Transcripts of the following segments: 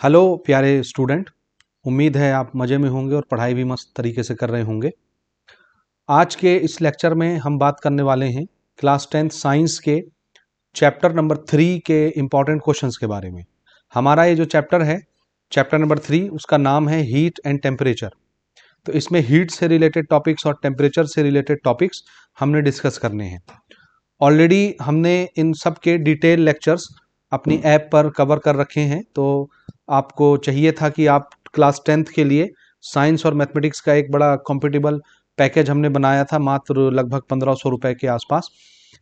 Hello प्यारे student. उम्मीद है आप मज़े में होंगे और पढ़ाई भी मस्त तरीके से कर रहे होंगे। आज के इस लेक्चर में हम बात करने वाले हैं क्लास 10th साइंस के चैप्टर नंबर 3 के इम्पॉर्टेंट क्वेश्चंस के बारे में। हमारा ये जो चैप्टर है, चैप्टर नंबर 3, उसका नाम है हीट एंड टेम्परेचर। तो इसमें हीट से रिलेटेड टॉपिक्स और टेम्परेचर से रिलेटेड टॉपिक्स हमने डिस्कस करने हैं। ऑलरेडी हमने इन सब के डिटेल लेक्चर्स अपनी ऐप पर कवर कर रखे हैं। तो आपको चाहिए था कि आप क्लास 10th के लिए साइंस और मैथमेटिक्स का एक बड़ा कॉम्पिटिबल पैकेज हमने बनाया था, मात्र लगभग 1500 रुपए के आसपास।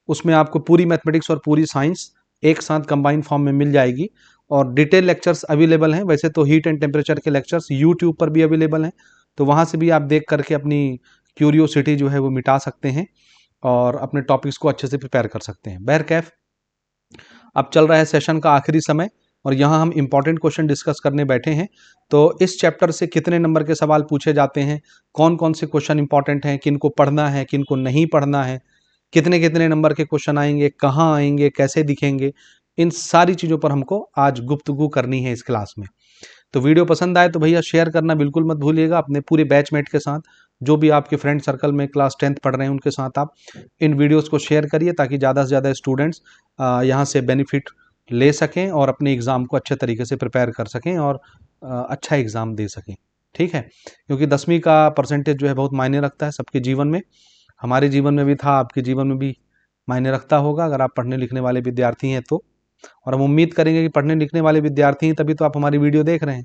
उसमें आपको पूरी मैथमेटिक्स और पूरी साइंस एक साथ कंबाइन फॉर्म में मिल जाएगी और डिटेल लेक्चर्स अवेलेबल हैं। वैसे तो हीट एंड टेम्परेचर के लेक्चर्स यूट्यूब पर भी अवेलेबल हैं, तो वहाँ से भी आप देख करके अपनी क्यूरियोसिटी जो है वो मिटा सकते हैं और अपने टॉपिक्स को अच्छे से प्रिपेयर कर सकते हैं। बहरकैफ, अब चल रहा है सेशन का आखिरी समय और यहाँ हम इंपॉर्टेंट क्वेश्चन डिस्कस करने बैठे हैं। तो इस चैप्टर से कितने नंबर के सवाल पूछे जाते हैं, कौन कौन से क्वेश्चन इंपॉर्टेंट हैं, किन को पढ़ना है, किन को नहीं पढ़ना है, कितने कितने नंबर के क्वेश्चन आएंगे, कहाँ आएंगे, कैसे दिखेंगे, इन सारी चीज़ों पर हमको आज गुफ्तगू करनी है इस क्लास में। तो वीडियो पसंद आए तो भैया शेयर करना बिल्कुल मत भूलिएगा अपने पूरे बैचमेट के साथ। जो भी आपके फ्रेंड सर्कल में क्लास 10th पढ़ रहे हैं उनके साथ आप इन वीडियोस को शेयर करिए, ताकि ज़्यादा से ज़्यादा स्टूडेंट्स यहाँ से बेनिफिट ले सकें और अपने एग्ज़ाम को अच्छे तरीके से प्रिपेयर कर सकें और अच्छा एग्ज़ाम दे सकें। ठीक है, क्योंकि 10वीं का परसेंटेज जो है बहुत मायने रखता है सबके जीवन में। हमारे जीवन में भी था, आपके जीवन में भी मायने रखता होगा अगर आप पढ़ने लिखने वाले विद्यार्थी हैं तो। और हम उम्मीद करेंगे कि पढ़ने लिखने वाले विद्यार्थी हैं, तभी तो आप हमारी वीडियो देख रहे हैं,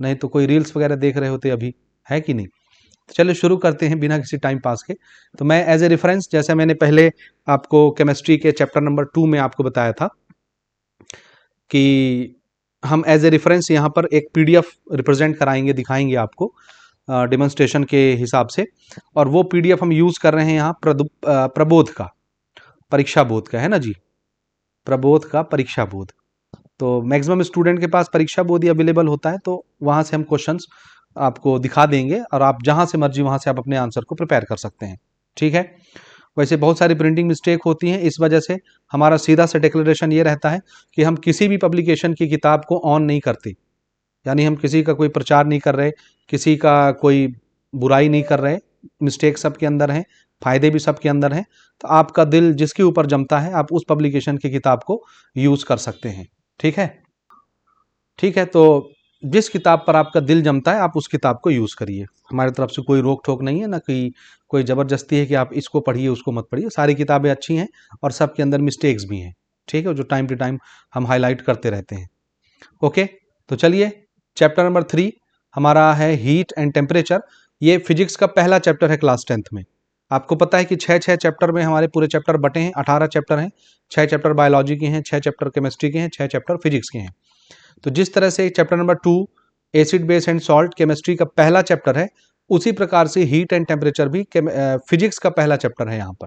नहीं तो कोई रील्स वगैरह देख रहे होते अभी, है कि नहीं। तो चलिए शुरू करते हैं बिना किसी टाइम पास के। तो मैं एज ए रेफरेंस, जैसे मैंने पहले आपको केमिस्ट्री के चैप्टर नंबर 2 में आपको बताया था कि हम एज ए रेफरेंस यहाँ पर एक पीडीएफ रिप्रेजेंट कराएंगे, दिखाएंगे आपको डेमोन्स्ट्रेशन के हिसाब से। और वो पीडीएफ हम यूज़ कर रहे हैं यहाँ प्रबोध का, परीक्षा बोध का, है ना जी, प्रबोध का परीक्षा बोध। तो मैक्सिमम स्टूडेंट के पास परीक्षा बोध ही अवेलेबल होता है, तो वहाँ से हम क्वेश्चंस आपको दिखा देंगे और आप जहाँ से मर्जी वहाँ से आप अपने आंसर को प्रिपेयर कर सकते हैं। ठीक है, वैसे बहुत सारी प्रिंटिंग मिस्टेक होती हैं, इस वजह से हमारा सीधा सा डिक्लेरेशन ये रहता है कि हम किसी भी पब्लिकेशन की किताब को ऑन नहीं करते। यानी हम किसी का कोई प्रचार नहीं कर रहे, किसी का कोई बुराई नहीं कर रहे। मिस्टेक सबके अंदर हैं, फायदे भी सबके अंदर हैं। तो आपका दिल जिसके ऊपर जमता है आप उस पब्लिकेशन की किताब को यूज़ कर सकते हैं। ठीक है, ठीक है। तो जिस किताब पर आपका दिल जमता है आप उस किताब को यूज़ करिए। हमारी तरफ से कोई रोक ठोक नहीं है, ना कि कोई ज़बरदस्ती है कि आप इसको पढ़िए उसको मत पढ़िए। सारी किताबें अच्छी हैं और सबके अंदर मिस्टेक्स भी हैं। ठीक है, जो टाइम टू टाइम हम हाईलाइट करते रहते हैं। ओके, तो चलिए, चैप्टर नंबर 3 हमारा है हीट एंड टेम्परेचर। ये फिजिक्स का पहला चैप्टर है क्लास 10th में। आपको पता है कि 6 चैप्टर में हमारे पूरे चैप्टर बटे हैं, 18 चैप्टर हैं। 6 चैप्टर बायोलॉजी के हैं, 6 चैप्टर केमिस्ट्री के हैं, 6 चैप्टर फिजिक्स के हैं। तो जिस तरह से chapter number 2 acid base and salt chemistry का पहला चैप्टर है, उसी प्रकार से हीट एंड टेम्परेचर भी फिजिक्स का पहला चैप्टर है यहाँ पर,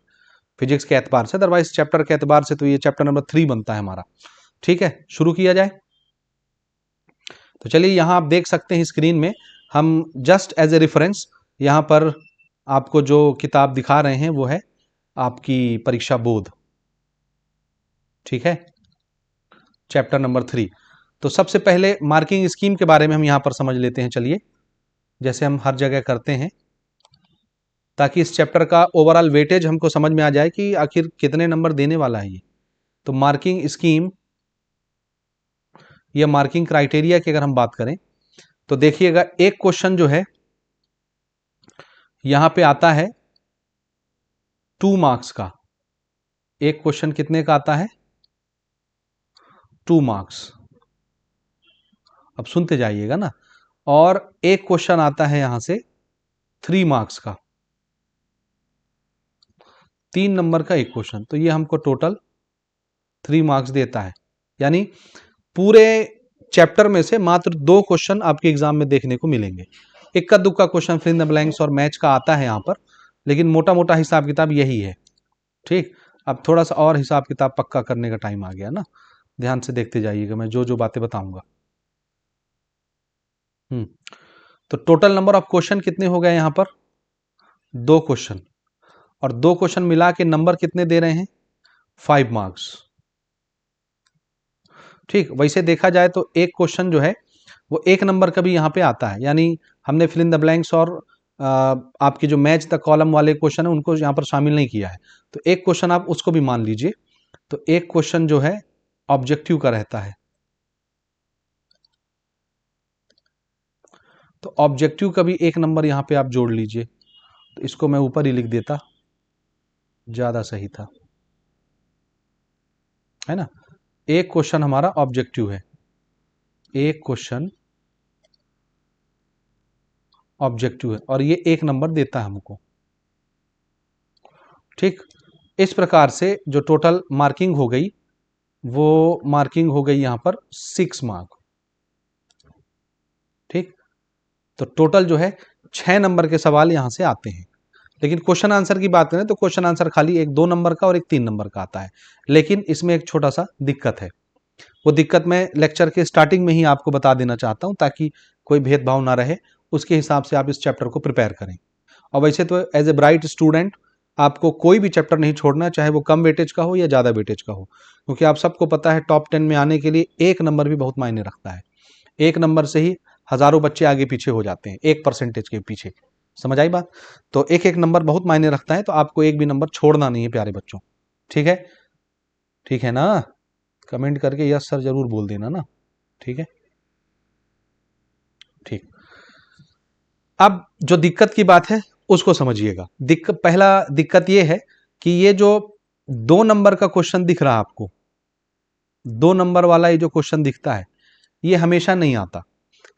फिजिक्स के एतबार से। अदरवाइज चैप्टर के एतबार से तो ये चैप्टर नंबर 3 बनता है हमारा। ठीक है, शुरू किया जाए। तो चलिए, यहाँ आप देख सकते हैं स्क्रीन में, हम जस्ट एज ए रेफरेंस यहाँ पर आपको जो किताब दिखा रहे हैं वो है आपकी परीक्षा बोध। ठीक है, चैप्टर नंबर 3। तो सबसे पहले मार्किंग स्कीम के बारे में हम यहाँ पर समझ लेते हैं। चलिए, जैसे हम हर जगह करते हैं, ताकि इस चैप्टर का ओवरऑल वेटेज हमको समझ में आ जाए कि आखिर कितने नंबर देने वाला है ये। तो मार्किंग स्कीम या मार्किंग क्राइटेरिया की अगर हम बात करें तो देखिएगा, एक क्वेश्चन जो है यहां पे आता है 2 मार्क्स का। एक क्वेश्चन कितने का आता है? 2 मार्क्स। अब सुनते जाइएगा ना। और एक क्वेश्चन आता है यहां से 3 मार्क्स का, 3 नंबर का एक क्वेश्चन। तो ये हमको टोटल 3 मार्क्स देता है। यानी पूरे चैप्टर में से मात्र 2 क्वेश्चन आपके एग्जाम में देखने को मिलेंगे। इक्का दुक्का question fill in the blanks और मैच का आता है यहाँ पर, लेकिन मोटा मोटा हिसाब किताब यही है। ठीक, अब थोड़ा सा और हिसाब किताब पक्का करने का टाइम आ गया ना। ध्यान से देखते जाइएगा मैं जो जो बातें बताऊंगा। तो टोटल नंबर ऑफ क्वेश्चन कितने हो गए यहाँ पर? 2 क्वेश्चन। और 2 क्वेश्चन मिला के नंबर कितने दे रहे हैं? 5 मार्क्स। ठीक, वैसे देखा जाए तो एक क्वेश्चन जो है वो 1 नंबर का भी यहाँ पे आता है। यानी हमने फिल इन द ब्लैंक्स और आपके जो मैच द कॉलम वाले क्वेश्चन है उनको यहाँ पर शामिल नहीं किया है। तो एक क्वेश्चन आप उसको भी मान लीजिए। तो एक क्वेश्चन जो है ऑब्जेक्टिव का रहता है। तो ऑब्जेक्टिव का भी 1 नंबर यहाँ पे आप जोड़ लीजिए। तो इसको मैं ऊपर ही लिख देता, ज्यादा सही था, है ना। एक क्वेश्चन हमारा ऑब्जेक्टिव है, एक क्वेश्चन ऑब्जेक्टिव है और ये 1 नंबर देता है हमको। ठीक, इस प्रकार से जो टोटल मार्किंग हो गई वो मार्किंग हो गई यहां पर 6 मार्क। ठीक, तो टोटल जो है 6 नंबर के सवाल यहां से आते हैं। लेकिन क्वेश्चन आंसर की बात करें तो क्वेश्चन आंसर खाली एक 2 नंबर का और एक 3 नंबर का आता है। लेकिन इसमें एक छोटा सा दिक्कत है, वो दिक्कत मैं लेक्चर के स्टार्टिंग में ही आपको बता देना चाहता हूं ताकि कोई भेदभाव ना रहे, उसके हिसाब से आप इस चैप्टर को प्रिपेयर करें। और वैसे तो एज ए ब्राइट स्टूडेंट आपको कोई भी चैप्टर नहीं छोड़ना, चाहे वो कम वेटेज का हो या ज़्यादा वेटेज का हो, क्योंकि आप सबको पता है टॉप 10 में आने के लिए 1 नंबर भी बहुत मायने रखता है। 1 नंबर से ही हजारों बच्चे आगे पीछे हो जाते हैं, 1% के पीछे। समझ आई बात? तो एक एक नंबर बहुत मायने रखता है, तो आपको एक भी नंबर छोड़ना नहीं है प्यारे बच्चों। ठीक है, ठीक है ना? कमेंट करके यस सर जरूर बोल देना ना। ठीक है, ठीक। अब जो दिक्कत की बात है उसको समझिएगा। पहला दिक्कत ये है कि ये जो 2 नंबर का क्वेश्चन दिख रहा है आपको, 2 नंबर वाला ये जो क्वेश्चन दिखता है ये हमेशा नहीं आता,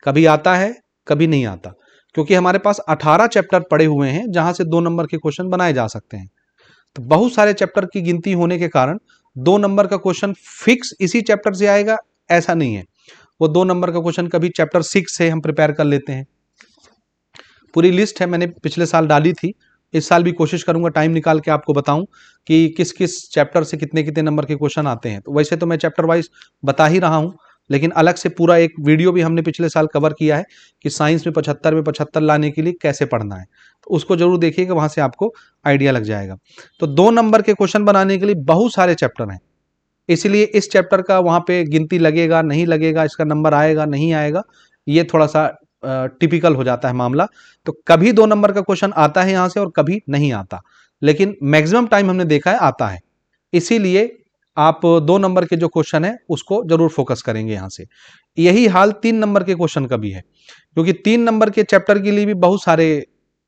कभी आता है कभी नहीं आता, क्योंकि हमारे पास 18 चैप्टर पड़े हुए हैं जहां से 2 नंबर के क्वेश्चन बनाए जा सकते हैं। तो बहुत सारे चैप्टर की गिनती होने के कारण 2 नंबर का क्वेश्चन फिक्स इसी चैप्टर से आएगा ऐसा नहीं है। वो 2 नंबर का क्वेश्चन कभी चैप्टर 6 से हम प्रिपेयर कर लेते हैं। पूरी लिस्ट है, मैंने पिछले साल डाली थी, इस साल भी कोशिश करूंगा टाइम निकाल के आपको बताऊं कि किस किस चैप्टर से कितने कितने नंबर के क्वेश्चन आते हैं। तो वैसे तो मैं चैप्टर वाइज बता ही रहा हूं, लेकिन अलग से पूरा एक वीडियो भी हमने पिछले साल कवर किया है कि साइंस में 75 लाने के लिए कैसे पढ़ना है। तो उसको जरूर देखिएगा, वहां से आपको आइडिया लग जाएगा। तो 2 नंबर के क्वेश्चन बनाने के लिए बहुत सारे चैप्टर हैं, इसलिए इस चैप्टर का वहां पे गिनती लगेगा नहीं लगेगा, इसका नंबर आएगा नहीं आएगा, ये थोड़ा सा टिपिकल हो जाता है मामला। तो कभी 2 नंबर का क्वेश्चन आता है यहां से और कभी नहीं आता, लेकिन मैक्सिमम टाइम हमने देखा है आता है। इसीलिए आप 2 नंबर के जो क्वेश्चन है उसको जरूर फोकस करेंगे यहां से। यही हाल 3 नंबर के क्वेश्चन का भी है, क्योंकि 3 नंबर के चैप्टर के लिए भी बहुत सारे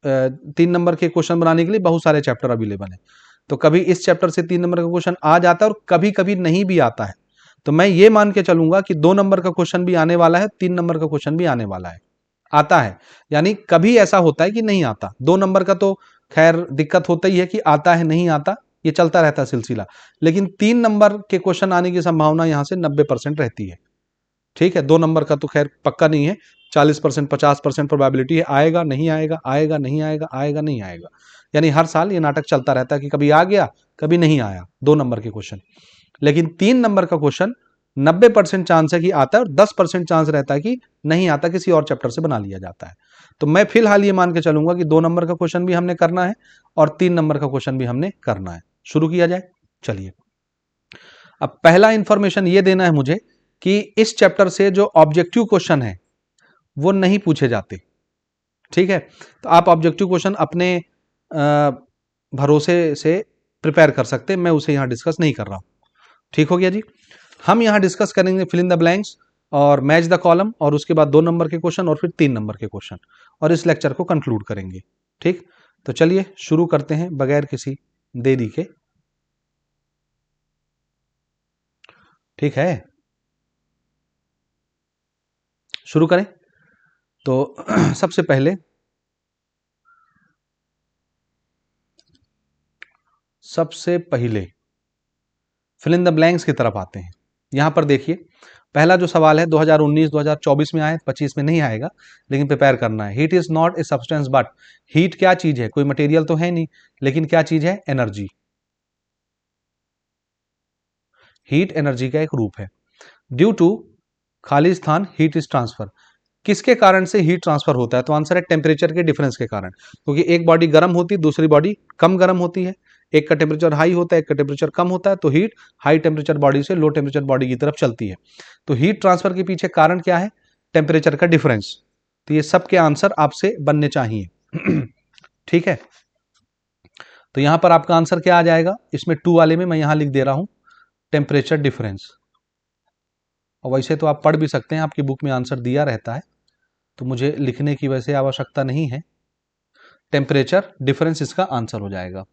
3 नंबर के क्वेश्चन बनाने के लिए बहुत सारे चैप्टर अवेलेबल है। तो कभी इस चैप्टर से 3 नंबर का क्वेश्चन आ जाता है और कभी कभी नहीं भी आता है। तो मैं ये मान के चलूंगा कि 2 नंबर का क्वेश्चन भी आने वाला है, 3 नंबर का क्वेश्चन भी आने वाला है। आता है, यानी कभी ऐसा होता है कि नहीं आता। 2 नंबर का तो खैर दिक्कत होता ही है कि आता है नहीं आता, ये चलता रहता है सिलसिला। लेकिन 3 नंबर के क्वेश्चन आने की संभावना यहां से 90% रहती है। ठीक है, 2 नंबर का तो खैर पक्का नहीं है, 40% 50% प्रोबेबिलिटी है, आएगा नहीं आएगा, आएगा नहीं आएगा, आएगा नहीं आएगा। यानी हर साल ये नाटक चलता रहता है कि कभी आ गया कभी नहीं आया 2 नंबर के क्वेश्चन। लेकिन 3 नंबर का क्वेश्चन 90% चांस है कि आता है और 10% चांस रहता है कि नहीं आता, किसी और चैप्टर से बना लिया जाता है। तो मैं फिलहाल ये मान के चलूंगा कि 2 नंबर का क्वेश्चन भी हमने करना है और 3 नंबर का क्वेश्चन भी हमने करना है। शुरू किया जाए, चलिए। अब पहला इंफॉर्मेशन ये देना है मुझे कि इस चैप्टर से जो ऑब्जेक्टिव क्वेश्चन है वो नहीं पूछे जाते। ठीक है, तो आप ऑब्जेक्टिव क्वेश्चन अपने भरोसे से प्रिपेयर कर सकते हैं, मैं उसे यहां डिस्कस नहीं कर रहा हूं। ठीक हो गया जी। हम यहां डिस्कस करेंगे फिल इन द ब्लैंक्स और मैच द कॉलम, और उसके बाद 2 नंबर के क्वेश्चन और फिर 3 नंबर के क्वेश्चन, और इस लेक्चर को कंक्लूड करेंगे। ठीक, तो चलिए शुरू करते हैं बगैर किसी देरी के। ठीक है, शुरू करें। तो सबसे पहले फिल इन द ब्लैंक्स की तरफ आते हैं। यहां पर देखिए, पहला जो सवाल है 2019 2024 में आए, 25 में नहीं आएगा, लेकिन प्रिपेयर करना है। Heat is not a substance but, heat क्या चीज है? कोई मटेरियल तो है नहीं, लेकिन क्या चीज है? एनर्जी। हीट एनर्जी का एक रूप है। ड्यू टू खाली स्थान हीट इज ट्रांसफर, किसके कारण से हीट ट्रांसफर होता है? तो आंसर है टेम्परेचर के डिफरेंस के कारण, क्योंकि एक बॉडी गर्म होती है दूसरी बॉडी कम गर्म होती है, एक का टेम्परेचर हाई होता है एक का टेम्परेचर कम होता है, तो हीट हाई टेम्परेचर बॉडी से लो टेम्परेचर बॉडी की तरफ चलती है। तो हीट ट्रांसफर के पीछे कारण क्या है? टेम्परेचर का डिफरेंस। तो ये सब के आंसर आपसे बनने चाहिए। ठीक है, तो यहां पर आपका आंसर क्या आ जाएगा, इसमें 2 वाले में मैं यहां लिख दे रहा हूं टेम्परेचर डिफरेंस। और वैसे तो आप पढ़ भी सकते हैं, आपकी बुक में आंसर दिया रहता है, तो मुझे लिखने की वैसे आवश्यकता नहीं है। टेम्परेचर डिफरेंस इसका आंसर हो जाएगा।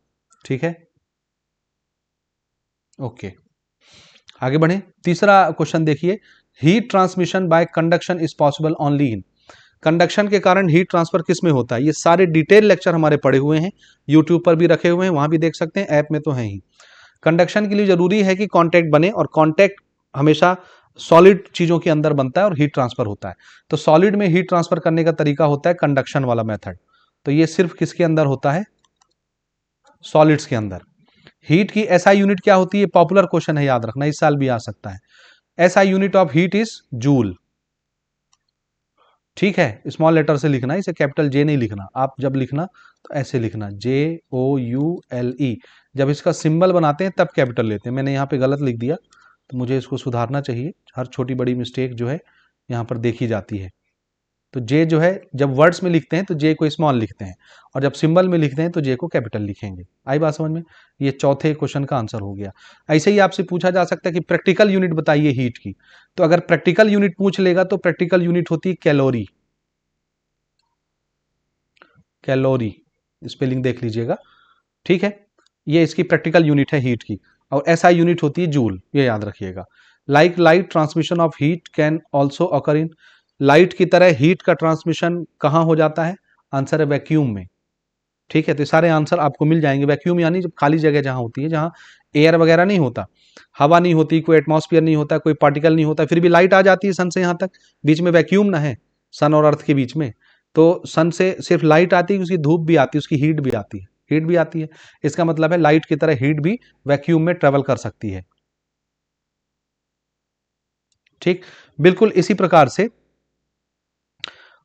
ठीक है, ओके, आगे बढ़े। तीसरा क्वेश्चन देखिए, heat transmission bye conduction is possible only in. Conduction के कारण हीट ट्रांसफर किस में होता है, ये सारे डिटेल लेक्चर हमारे पड़े हुए हैं, यूट्यूब पर भी रखे हुए हैं, वहां भी देख सकते हैं, ऐप में तो है ही। कंडक्शन के लिए जरूरी है कि कांटेक्ट बने, और कांटेक्ट हमेशा सॉलिड चीजों के अंदर बनता है और हीट ट्रांसफर होता है। तो सॉलिड में हीट ट्रांसफर करने का तरीका होता है कंडक्शन वाला मेथड। तो ये सिर्फ किसके अंदर होता है, सॉलिड्स के अंदर। हीट की एसआई यूनिट क्या होती है, पॉपुलर क्वेश्चन है, याद रखना, इस साल भी आ सकता है। SI unit of heat is joule. ठीक है, स्मॉल लेटर से लिखना, इसे कैपिटल जे नहीं लिखना, आप जब लिखना तो ऐसे लिखना JOULE। जब इसका सिंबल बनाते हैं तब कैपिटल लेते हैं, मैंने यहाँ पे गलत लिख दिया, तो मुझे इसको सुधारना चाहिए। हर छोटी बड़ी मिस्टेक जो है यहाँ पर देखी जाती है। तो जे जो है, जब वर्ड्स में लिखते हैं तो जे को स्मॉल लिखते हैं, और जब सिंबल में लिखते हैं तो जे को कैपिटल लिखेंगे। आई बात समझ में, ये चौथे क्वेश्चन का आंसर हो गया। ऐसे ही आपसे पूछा जा सकता है कि प्रैक्टिकल यूनिट बताइए हीट की, तो अगर प्रैक्टिकल यूनिट पूछ लेगा तो प्रैक्टिकल यूनिट होती है कैलोरी। कैलोरी स्पेलिंग देख लीजिएगा। ठीक है, ये इसकी प्रैक्टिकल यूनिट है हीट की। और एसआई यूनिट होती है जूल, ये याद रखिएगा। Light transmission of heat can also occur in. Light की तरह हीट का ट्रांसमिशन कहां हो जाता है, आंसर है वैक्यूम में। ठीक है, तो सारे आंसर आपको मिल जाएंगे। वैक्यूम यानी जब खाली जगह जहां होती है, जहां एयर वगैरह नहीं होता, हवा नहीं होती, कोई एटमॉस्फेयर नहीं होता, कोई पार्टिकल नहीं होता, फिर भी लाइट आ जाती है सन से यहां तक, बीच में वैक्यूम ना है, सन और अर्थ के बीच में। तो सन से सिर्फ लाइट आती है, उसकी धूप भी आती है, उसकी हीट भी आती है, हीट भी आती है। इसका मतलब है लाइट की तरह हीट भी वैक्यूम में ट्रेवल कर सकती है। ठीक, बिल्कुल इसी प्रकार से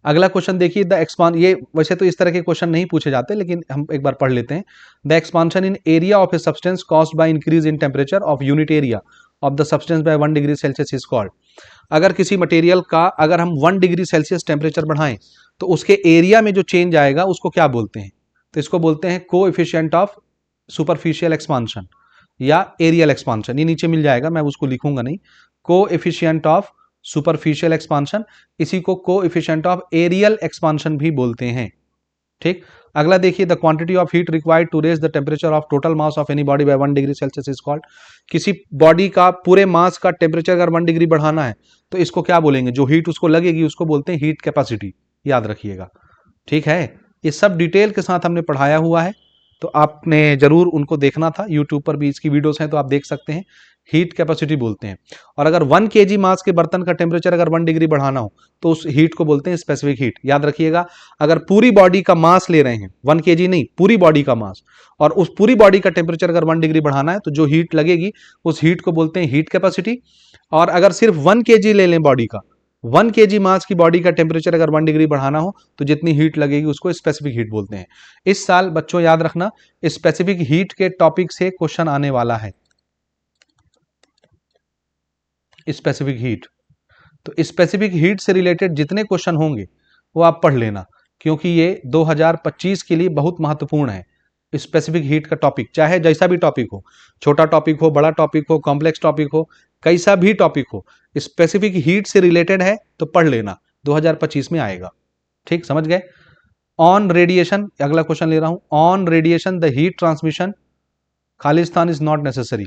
अगला क्वेश्चन देखिए, द एक्सपांड, ये वैसे तो इस तरह के क्वेश्चन नहीं पूछे जाते, लेकिन हम एक बार पढ़ लेते हैं। The expansion in area of a substance caused by increase in temperature of unit area of the substance by 1 degree Celsius is called. अगर किसी मटेरियल का अगर हम 1 डिग्री सेल्सियस टेम्परेचर बढ़ाएं तो उसके एरिया में जो चेंज आएगा उसको क्या बोलते हैं, तो इसको बोलते हैं कोएफिशिएंट ऑफ सुपरफिशियल एक्सपांशन या एरियल एक्सपांशन। ये नीचे मिल जाएगा, मैं उसको लिखूंगा नहीं। कोएफिशिएंट ऑफ सुपरफिशियल एक्सपांशन, इसी को कोएफिशिएंट ऑफ एरियल एक्सपांशन भी बोलते हैं। ठीक, अगला देखिए, the quantity of heat required to raise the temperature of total mass of any body by 1 degree Celsius is called. किसी बॉडी का पूरे मास का टेम्परेचर अगर 1 डिग्री बढ़ाना है तो इसको क्या बोलेंगे, जो हीट उसको लगेगी उसको बोलते हैं हीट कैपेसिटी, याद रखिएगा। ठीक है, ये सब डिटेल के साथ हमने पढ़ाया हुआ है, तो आपने जरूर उनको देखना था, यूट्यूब पर भी इसकी वीडियोस हैं तो आप देख सकते हैं। हीट कैपेसिटी बोलते हैं। और अगर 1 kg मास के बर्तन का टेम्परेचर अगर 1 डिग्री बढ़ाना हो तो उस हीट को बोलते हैं स्पेसिफिक हीट, याद रखिएगा। अगर पूरी बॉडी का मास ले रहे हैं, 1 kg नहीं, पूरी बॉडी का मास, और उस पूरी बॉडी का टेम्परेचर अगर 1 डिग्री बढ़ाना है तो जो हीट लगेगी उस हीट को बोलते हैं हीट कैपेसिटी। और अगर सिर्फ 1 kg ले लें बॉडी का, 1 kg मास की बॉडी का टेम्परेचर अगर 1 डिग्री बढ़ाना हो तो जितनी हीट लगेगी उसको स्पेसिफिक हीट बोलते हैं। इस साल बच्चों याद रखना, स्पेसिफिक हीट के टॉपिक से क्वेश्चन आने वाला है। स्पेसिफिक हीट, तो स्पेसिफिक हीट से रिलेटेड जितने क्वेश्चन होंगे वो आप पढ़ लेना, क्योंकि ये 2025 के लिए बहुत महत्वपूर्ण है। स्पेसिफिक हीट का टॉपिक, चाहे जैसा भी टॉपिक हो, छोटा टॉपिक हो, बड़ा टॉपिक हो, कॉम्प्लेक्स टॉपिक हो, कैसा भी टॉपिक हो, स्पेसिफिक हीट से रिलेटेड है तो पढ़ लेना, 2025 में आएगा। ठीक, समझ गए। ऑन रेडिएशन, अगला क्वेश्चन ले रहा हूं, on radiation the heat transmission Khalistan is not necessary.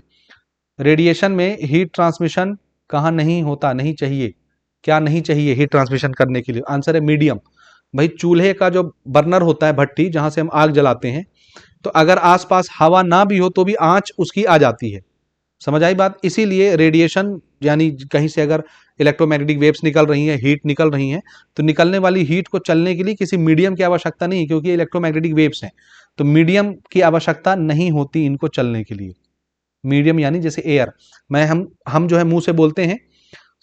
Radiation में हीट ट्रांसमिशन कहां नहीं होता, नहीं चाहिए, क्या नहीं चाहिए हीट ट्रांसमिशन करने के लिए, आंसर है मीडियम। भाई चूल्हे का जो बर्नर होता है, भट्टी जहां से हम आग जलाते हैं, तो अगर आसपास हवा ना भी हो तो भी आंच उसकी आ जाती है, समझ आई बात। इसीलिए रेडिएशन यानी कहीं से अगर इलेक्ट्रोमैग्नेटिक वेव्स निकल रही हैं, हीट निकल रही हैं, तो निकलने वाली हीट को चलने के लिए किसी मीडियम की आवश्यकता नहीं, क्योंकि इलेक्ट्रोमैग्नेटिक वेव्स हैं, तो मीडियम की आवश्यकता नहीं होती इनको चलने के लिए। मीडियम यानी जैसे एयर, मैं हम जो है मुंह से बोलते हैं,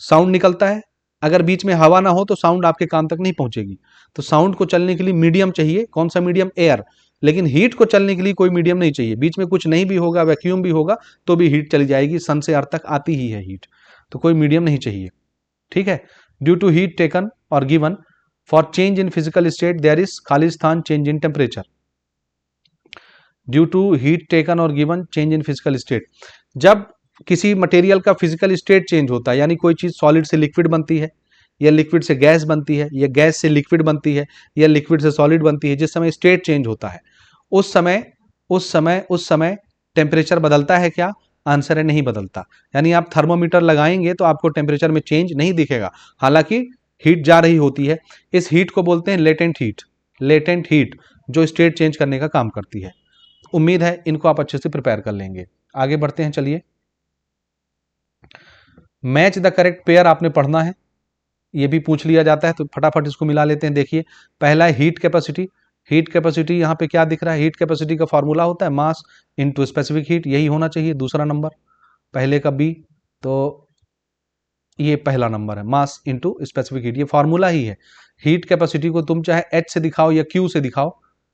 साउंड निकलता है, अगर बीच में हवा ना हो तो साउंड आपके कान तक नहीं पहुंचेगी। तो साउंड को चलने के लिए मीडियम चाहिए, कौन सा मीडियम, एयर। लेकिन हीट को चलने के लिए कोई मीडियम नहीं चाहिए, बीच में कुछ नहीं भी होगा, वैक्यूम भी होगा तो भी हीट चली जाएगी, सन से अर्थ तक आती ही है हीट, तो कोई मीडियम नहीं चाहिए। ठीक है, ड्यू टू हीट टेकन और given for change in physical state there is खाली स्थान change in temperature due to heat taken और given change in physical state. जब किसी मटेरियल का फिजिकल स्टेट चेंज होता है, यानी कोई चीज सॉलिड से लिक्विड बनती है या लिक्विड से गैस बनती है या गैस से लिक्विड बनती है या लिक्विड से सॉलिड बनती है, जिस समय स्टेट चेंज होता है उस समय टेम्परेचर बदलता है क्या? आंसर है नहीं बदलता। यानी आप थर्मोमीटर लगाएंगे तो आपको टेम्परेचर में चेंज नहीं दिखेगा, हालांकि हीट जा रही होती है। इस हीट को बोलते हैं लेटेंट हीट जो स्टेट चेंज करने का काम करती है। उम्मीद है इनको आप अच्छे से प्रिपेयर कर लेंगे। आगे बढ़ते हैं, चलिए। मैच द करेक्ट पेयर आपने पढ़ना है, ये भी पूछ लिया जाता है तो फटाफट इसको मिला लेते हैं। देखिए, पहला है हीट कैपेसिटी। हीट कैपेसिटी यहाँ पे क्या दिख रहा है? हीट कैपेसिटी का फॉर्मूला होता है मास इनटू स्पेसिफिक हीट, यही होना चाहिए दूसरा नंबर, पहले का बी। तो ये पहला नंबर है, मास इनटू स्पेसिफिक हीट, ये फॉर्मूला ही है। हीट कैपेसिटी को तुम चाहे एच से दिखाओ या क्यू से दिखाओ,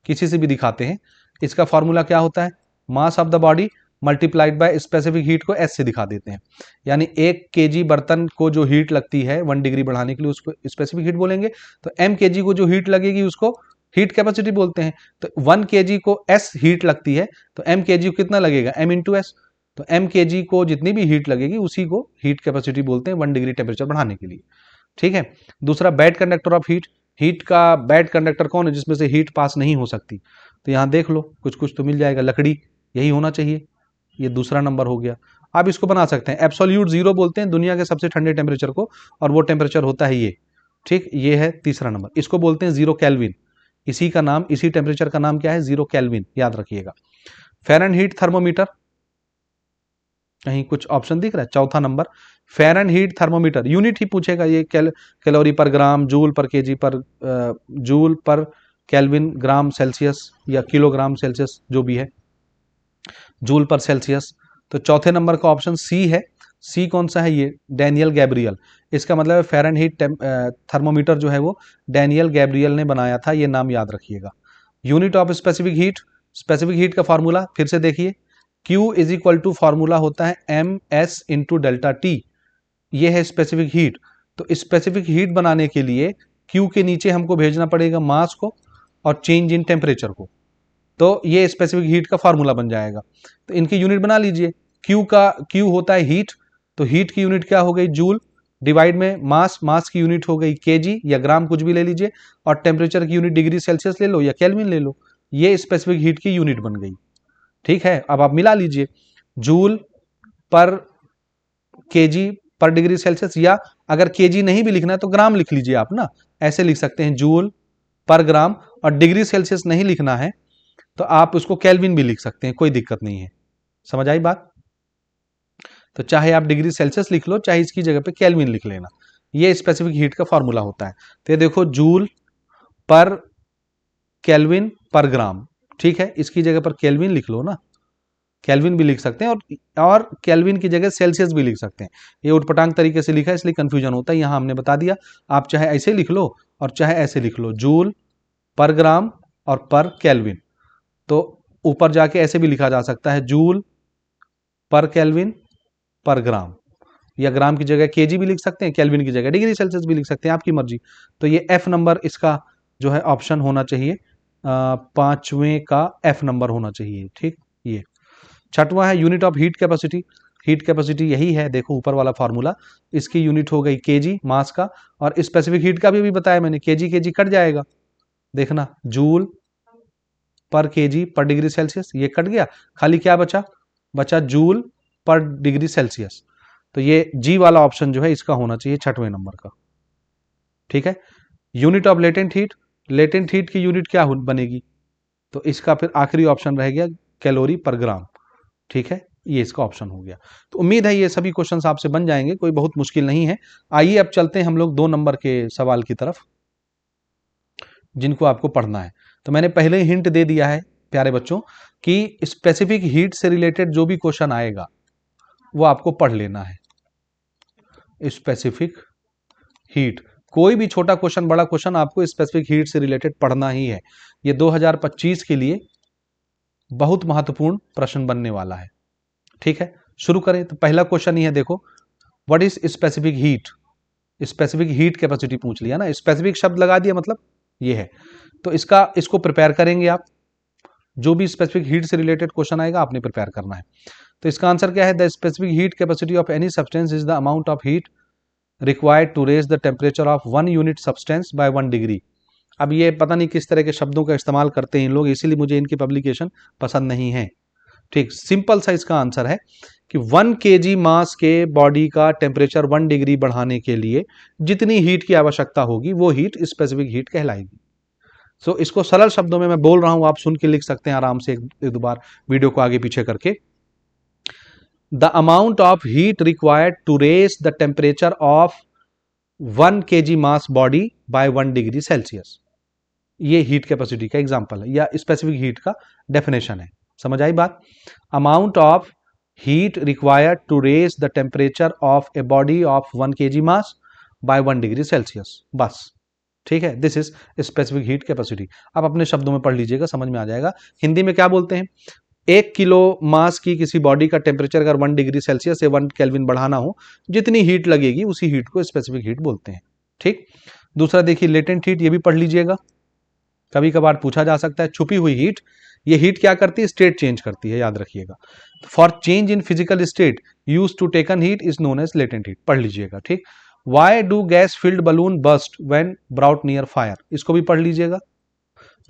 किसी से भी दिखाते हैं, इसका फॉर्मूला क्या होता है? Mass of the body multiplied by specific heat को एस से दिखा देते हैं। यानी 1 kg बर्तन को जो हीट लगती है 1 डिग्री बढ़ाने के लिए उसको स्पेसिफिक हीट बोलेंगे, तो m kg को जो हीट लगेगी उसको हीट कैपेसिटी बोलते हैं। तो 1 kg को s हीट लगती है तो m kg को कितना लगेगा? m into S. तो m kg को जितनी भी हीट लगेगी उसी को हीट कैपेसिटी बोलते हैं 1 डिग्री टेम्परेचर बढ़ाने के लिए। ठीक है। दूसरा, bad conductor of heat. Heat का बैड कंडक्टर कौन है? जिसमें से हीट पास नहीं हो सकती। तो यहाँ देख लो, कुछ कुछ तो मिल जाएगा, लकड़ी, यही होना चाहिए, ये दूसरा नंबर हो गया। आप इसको बना सकते हैं एब्सोल्यूट जीरो बोलते हैं दुनिया के सबसे ठंडे टेम्परेचर को, और वो टेम्परेचर होता है ये। ठीक, ये है तीसरा नंबर, इसको बोलते हैं जीरो केल्विन। इसी का नाम, इसी टेम्परेचर का नाम क्या है? जीरो केल्विन, याद रखिएगा। फ़ारेनहीट थर्मोमीटर, कहीं कुछ ऑप्शन दिख रहा है? चौथा नंबर फ़ारेनहीट थर्मोमीटर, यूनिट ही पूछेगा ये, कैलोरी पर ग्राम, जूल पर केजी पर जूल पर केल्विन, ग्राम सेल्सियस या किलोग्राम सेल्सियस, जो भी है, जूल पर सेल्सियस। तो चौथे नंबर का ऑप्शन सी है। सी कौन सा है? ये डैनियल गैब्रियल। इसका मतलब है फ़ारेनहीट थर्मोमीटर जो है वो डैनियल गैब्रियल ने बनाया था, ये नाम याद रखिएगा। Unit of specific heat, specific heat का फॉर्मूला फिर से देखिए, Q is equal to formula होता है MS इंटू डेल्टा टी, ये है स्पेसिफिक हीट। तो स्पेसिफिक हीट बनाने के लिए Q के नीचे हमको भेजना पड़ेगा मास को और चेंज इन टेम्परेचर को, तो ये स्पेसिफिक हीट का फॉर्मूला बन जाएगा। तो इनकी यूनिट बना लीजिए। Q होता है हीट, तो हीट की यूनिट क्या हो गई? जूल, डिवाइड में मास, मास की यूनिट हो गई केजी या ग्राम, कुछ भी ले लीजिए, और टेम्परेचर की यूनिट डिग्री सेल्सियस ले लो या केल्विन ले लो, ये स्पेसिफिक हीट की यूनिट बन गई। ठीक है, अब आप मिला लीजिए, जूल पर केजी पर डिग्री सेल्सियस, या अगर केजी नहीं भी लिखना है तो ग्राम लिख लीजिए आप ना, ऐसे लिख सकते हैं जूल पर ग्राम, और डिग्री सेल्सियस नहीं लिखना है तो आप उसको केल्विन भी लिख सकते हैं, कोई दिक्कत नहीं है। समझ आई बात? तो चाहे आप डिग्री सेल्सियस लिख लो, चाहे इसकी जगह पे केल्विन लिख लेना, ये स्पेसिफिक हीट का फॉर्मूला होता है। तो ये देखो, जूल पर केल्विन पर ग्राम, ठीक है, इसकी जगह पर केल्विन लिख लो ना, केल्विन भी लिख सकते हैं, और केल्विन की जगह सेल्सियस भी लिख सकते हैं। ये उटपटांग तरीके से लिखा है इसलिए कंफ्यूजन होता है, यहां हमने बता दिया। आप चाहे ऐसे लिख लो और चाहे ऐसे लिख लो, जूल पर ग्राम और पर केल्विन। तो ऊपर जाके ऐसे भी लिखा जा सकता है, जूल पर केल्विन पर ग्राम, या ग्राम की जगह केजी भी लिख सकते हैं, केल्विन की जगह डिग्री सेल्सियस भी लिख सकते हैं, आपकी मर्जी। तो ये एफ नंबर इसका जो है ऑप्शन होना चाहिए, पांचवें का एफ नंबर होना चाहिए। ठीक, ये छठवां है unit of heat capacity. Heat capacity यही है, देखो ऊपर वाला फॉर्मूला, इसकी यूनिट हो गई केजी मास का, और स्पेसिफिक हीट का भी बताया मैंने, केजी केजी कट जाएगा, देखना, जूल पर केजी पर डिग्री सेल्सियस, ये कट गया, खाली क्या बचा? बचा जूल पर डिग्री सेल्सियस। तो ये जी वाला ऑप्शन जो है इसका होना चाहिए छठवें नंबर का। ठीक है। Unit of latent heat, latent heat की यूनिट क्या बनेगी? तो इसका फिर आखिरी ऑप्शन रह गया कैलोरी पर ग्राम। ठीक है, ये इसका ऑप्शन हो गया। तो उम्मीद है ये सभी क्वेश्चंस आपसे बन जाएंगे, कोई बहुत मुश्किल नहीं है। आइए अब चलते हैं हम लोग 2 नंबर के सवाल की तरफ, जिनको आपको पढ़ना है। तो मैंने पहले ही हिंट दे दिया है प्यारे बच्चों कि स्पेसिफिक हीट से रिलेटेड जो भी क्वेश्चन आएगा वो आपको पढ़ लेना है। स्पेसिफिक हीट, कोई भी छोटा क्वेश्चन बड़ा क्वेश्चन आपको स्पेसिफिक हीट से रिलेटेड पढ़ना ही है। ये 2025 के लिए बहुत महत्वपूर्ण प्रश्न बनने वाला है। ठीक है, शुरू करें। तो पहला क्वेश्चन ही है, देखो, what is specific heat? Specific heat capacity पूछ लिया ना, स्पेसिफिक शब्द लगा दिया मतलब ये है। तो इसको प्रिपेयर करेंगे आप, जो भी स्पेसिफिक हीट से रिलेटेड क्वेश्चन आएगा आपने प्रिपेयर करना है। तो इसका आंसर क्या है, the specific heat capacity of any substance is the amount of heat required to raise the temperature of 1 unit substance by 1 degree. अब ये पता नहीं किस तरह के शब्दों का इस्तेमाल करते हैं इन लोग, इसीलिए मुझे इनकी पब्लिकेशन पसंद नहीं है। ठीक, सिंपल सा इसका आंसर है कि 1 kg मास के बॉडी का टेम्परेचर 1 डिग्री बढ़ाने के लिए जितनी हीट की आवश्यकता होगी वो हीट स्पेसिफिक हीट कहलाएगी। सो इसको सरल शब्दों में मैं बोल रहा हूं, आप सुन के लिख सकते हैं आराम से एक दो बार वीडियो को आगे पीछे करके। The amount of heat required to raise the temperature of 1 kg mass body by 1 degree Celsius, ये हीट कैपेसिटी का एग्जांपल है या स्पेसिफिक हीट का डेफिनेशन है। समझ आई बात? Amount of heat required to raise the temperature of a body of 1 kg mass by 1 degree Celsius, बस। ठीक है, this is specific heat capacity. आप अपने शब्दों में पढ़ लीजिएगा, समझ में आ जाएगा। हिंदी में क्या बोलते हैं, 1 किलो मास की किसी बॉडी का टेम्परेचर अगर 1 डिग्री सेल्सियस से 1 केल्विन बढ़ाना हो, जितनी हीट लगेगी उसी हीट को स्पेसिफिक हीट बोलते हैं। ठीक, दूसरा देखिए लेटेंट हीट, ये भी पढ़ लीजिएगा, कभी कभार पूछा जा सकता है। छुपी हुई हीट, ये हीट क्या करती है, स्टेट चेंज करती है, याद रखिएगा। For change in physical state use to taken heat is known as latent heat, पढ़ लीजिएगा। ठीक, why do gas filled balloon bust when brought near fire, इसको भी पढ़ लीजिएगा।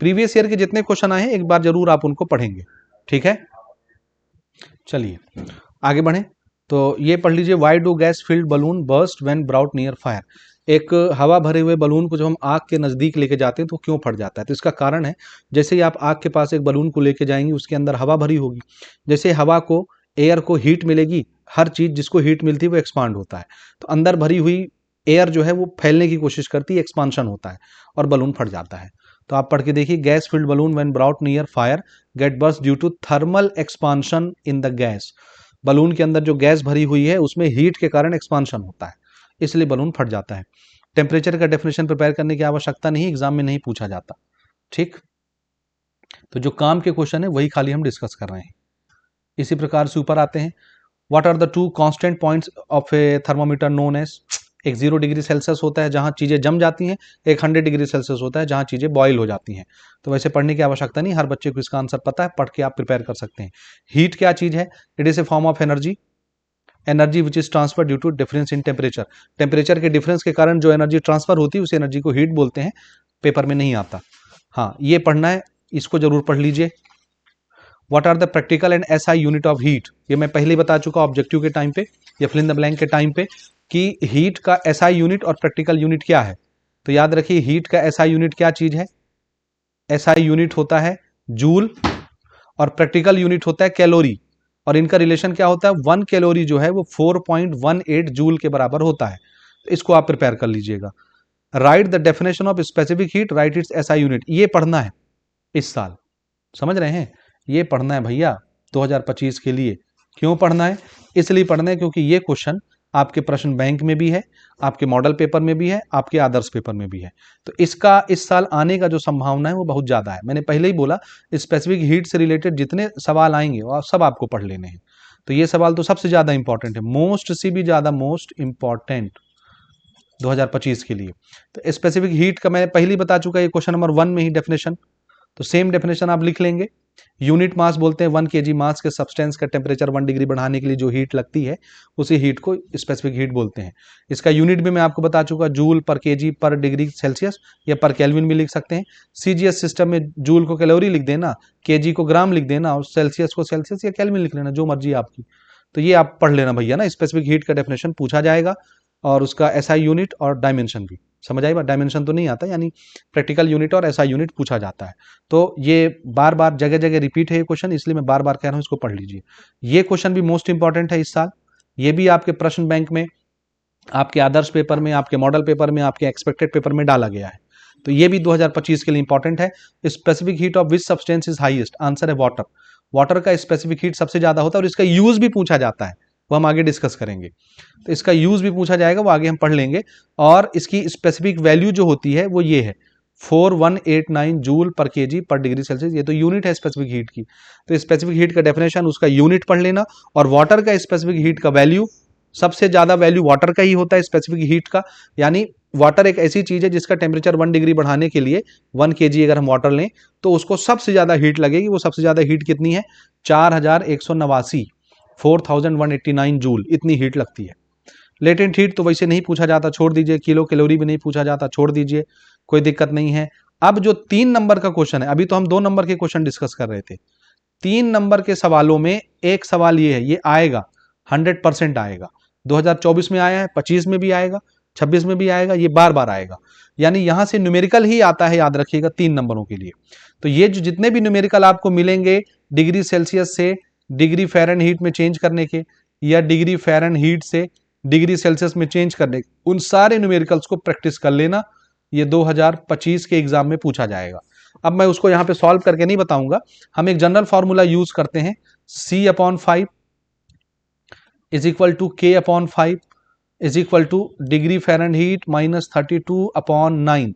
प्रीवियस ईयर के जितने क्वेश्चन आए हैं एक बार जरूर आप उनको पढ़ेंगे। ठीक है, चलिए आगे बढ़े। तो ये पढ़ लीजिए, why do gas filled balloon bust when brought near fire, एक हवा भरे हुए बलून को जब हम आग के नज़दीक लेके जाते हैं तो क्यों फट जाता है। तो इसका कारण है, जैसे ही आप आग के पास एक बलून को लेके जाएंगे उसके अंदर हवा भरी होगी, जैसे हवा को, एयर को हीट मिलेगी, हर चीज़ जिसको हीट मिलती है वो एक्सपांड होता है। तो अंदर भरी हुई एयर जो है वो फैलने की कोशिश करती है, एक्सपांशन होता है और बलून फट जाता है। तो आप पढ़ के देखिए, gas filled balloon when brought near fire get burst due to thermal expansion in the gas, balloon के अंदर जो गैस भरी हुई है उसमें हीट के कारण एक्सपांशन होता है, इसलिए बलून फट जाता है। टेम्परेचर का डेफिनेशन प्रिपेयर करने की आवश्यकता नहीं, एग्जाम में नहीं पूछा जाता। ठीक, तो जो काम के क्वेश्चन है वही खाली हम डिस्कस कर रहे हैं। इसी प्रकार से ऊपर आते हैं, what are the 2 constant points of a thermometer known as, एक 0 डिग्री सेल्सियस होता है जहां चीजें जम जाती हैं, एक 100 डिग्री सेल्सियस होता है जहां चीजें बॉयल हो जाती हैं। तो वैसे पढ़ने की आवश्यकता नहीं, हर बच्चे को इसका आंसर पता है, पढ़ के आप प्रिपेयर कर सकते हैं। हीट क्या चीज है, it is a form of energy, energy which is transfer due to difference in temperature, temperature के डिफरेंस के कारण जो एनर्जी ट्रांसफर होती है उस एनर्जी को हीट बोलते हैं, पेपर में नहीं आता। हाँ, ये पढ़ना है, इसको जरूर पढ़ लीजिए। What are the practical and SI unit of heat, ये मैं पहले बता चुका ऑब्जेक्टिव के टाइम पे या फिल इन द ब्लैंक के टाइम पे कि हीट का एसआई यूनिट और प्रैक्टिकल यूनिट क्या है। तो याद रखिए, हीट का एसआई यूनिट क्या चीज है, एसआई यूनिट होता है जूल और प्रैक्टिकल यूनिट होता है कैलोरी, और इनका रिलेशन क्या होता है, 1 कैलोरी जो है वो 4.18 जूल के बराबर होता है। तो इसको आप प्रिपेयर कर लीजिएगा। Right the definition of specific heat, right it's SI unit, ये पढ़ना है इस साल, समझ रहे हैं, ये पढ़ना है भैया 2025 के लिए। क्यों पढ़ना है, इसलिए पढ़ना है क्योंकि ये क्वेश्चन आपके प्रश्न बैंक में भी है, आपके मॉडल पेपर में भी है, आपके आदर्श पेपर में भी है। तो इसका इस साल आने का जो संभावना है वो बहुत ज्यादा है। मैंने पहले ही बोला, स्पेसिफिक हीट से रिलेटेड जितने सवाल आएंगे वो सब आपको पढ़ लेने हैं। तो ये सवाल तो सबसे ज्यादा इंपॉर्टेंट है, मोस्ट से भी ज्यादा मोस्ट इंपॉर्टेंट 2025 के लिए। तो स्पेसिफिक हीट का मैं पहले ही बता चुका, ये क्वेश्चन नंबर 1 में ही डेफिनेशन, तो सेम डेफिनेशन आप लिख लेंगे। यूनिट मास बोलते हैं 1 kg मास के सब्सटेंस का टेम्परेचर 1 डिग्री बढ़ाने के लिए जो हीट लगती है उसी हीट को स्पेसिफिक हीट बोलते हैं। इसका यूनिट भी मैं आपको बता चुका, जूल पर केजी पर डिग्री सेल्सियस या पर केल्विन भी लिख सकते हैं। सीजीएस सिस्टम में जूल को कैलोरी लिख देना, केजी को ग्राम लिख देना और सेल्सियस को सेल्सियस या केल्विन लिख लेना, जो मर्जी आपकी। तो ये आप पढ़ लेना भैया ना, स्पेसिफिक हीट का डेफिनेशन पूछा जाएगा और उसका एसआई यूनिट और डायमेंशन भी, समझ आई बात, डायमेंशन तो नहीं आता, यानी प्रैक्टिकल यूनिट और एसआई यूनिट पूछा जाता है। तो ये बार बार जगह जगह रिपीट है ये क्वेश्चन, इसलिए मैं बार बार कह रहा हूं इसको पढ़ लीजिए। ये क्वेश्चन भी मोस्ट इंपॉर्टेंट है इस साल, ये भी आपके प्रश्न बैंक में, आपके आदर्श पेपर में, आपके मॉडल पेपर में, आपके एक्सपेक्टेड पेपर में डाला गया है। तो ये भी 2025 के लिए इंपॉर्टेंट है। Specific heat of which substance is highest, answer है वाटर। वाटर का स्पेसिफिक हीट सबसे ज्यादा होता है और इसका यूज भी पूछा जाता है, वो हम आगे डिस्कस करेंगे। तो इसका यूज भी पूछा जाएगा, वो आगे हम पढ़ लेंगे। और इसकी स्पेसिफिक वैल्यू जो होती है वो ये है 4189 जूल पर केजी पर डिग्री सेल्सियस, ये तो यूनिट है स्पेसिफिक हीट की। तो स्पेसिफिक हीट का डेफिनेशन, उसका यूनिट पढ़ लेना, और वाटर का स्पेसिफिक हीट का वैल्यू सबसे ज़्यादा वैल्यू वाटर का ही होता है स्पेसिफिक हीट का, यानी वाटर एक ऐसी चीज़ है जिसका टेम्परेचर 1 डिग्री बढ़ाने के लिए 1 kg अगर हम वाटर लें तो उसको सबसे ज़्यादा हीट लगेगी। वो सबसे ज़्यादा हीट कितनी है? 4189, 4189 जूल, इतनी हीट लगती है। लेटेंट हीट तो वैसे नहीं पूछा जाता, छोड़ दीजिए। किलो कैलोरी भी नहीं पूछा जाता, छोड़ दीजिए, कोई दिक्कत नहीं है। अब जो 3 नंबर का क्वेश्चन है, अभी तो हम 2 नंबर के क्वेश्चन डिस्कस कर रहे थे, 3 नंबर के सवालों में एक सवाल ये है, ये आएगा 100% आएगा। 2024 में आया है, 25 में भी आएगा, 26 में भी आएगा, ये बार बार आएगा। यानी यहां से न्यूमेरिकल ही आता है, याद रखिएगा, 3 नंबरों के लिए। तो ये जो जितने भी न्यूमेरिकल आपको मिलेंगे डिग्री सेल्सियस से डिग्री फ़ारेनहीट में चेंज करने के, या डिग्री फ़ारेनहीट से डिग्री सेल्सियस में चेंज करने के, उन सारे न्यूमेरिकल्स को प्रैक्टिस कर लेना। ये 2025 के एग्जाम में पूछा जाएगा। अब मैं उसको यहाँ पे सॉल्व करके नहीं बताऊंगा, हम एक जनरल फॉर्मूला यूज करते हैं, C/5 is equal to K/5 is equal to degree Fahrenheit minus 32/9।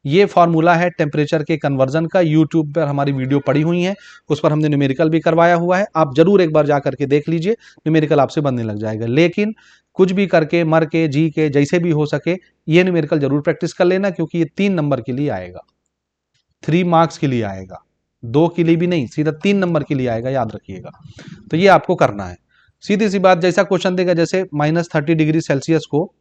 ये फॉर्मूला है टेम्परेचर के कन्वर्जन का। यूट्यूब पर हमारी वीडियो पड़ी हुई है, उस पर हमने न्यूमेरिकल भी करवाया हुआ है, आप जरूर एक बार जा करके देख लीजिए, न्यूमेरिकल आपसे बनने लग जाएगा। लेकिन कुछ भी करके, मर के, जी के, जैसे भी हो सके, ये न्यूमेरिकल जरूर प्रैक्टिस कर लेना, क्योंकि ये 3 नंबर के लिए आएगा, 3 मार्क्स के लिए आएगा, 2 के लिए भी नहीं, सीधा 3 नंबर के लिए आएगा, याद रखिएगा। तो ये आपको करना है। सीधी सी बात, जैसा क्वेश्चन देगा, जैसे -30 डिग्री सेल्सियस को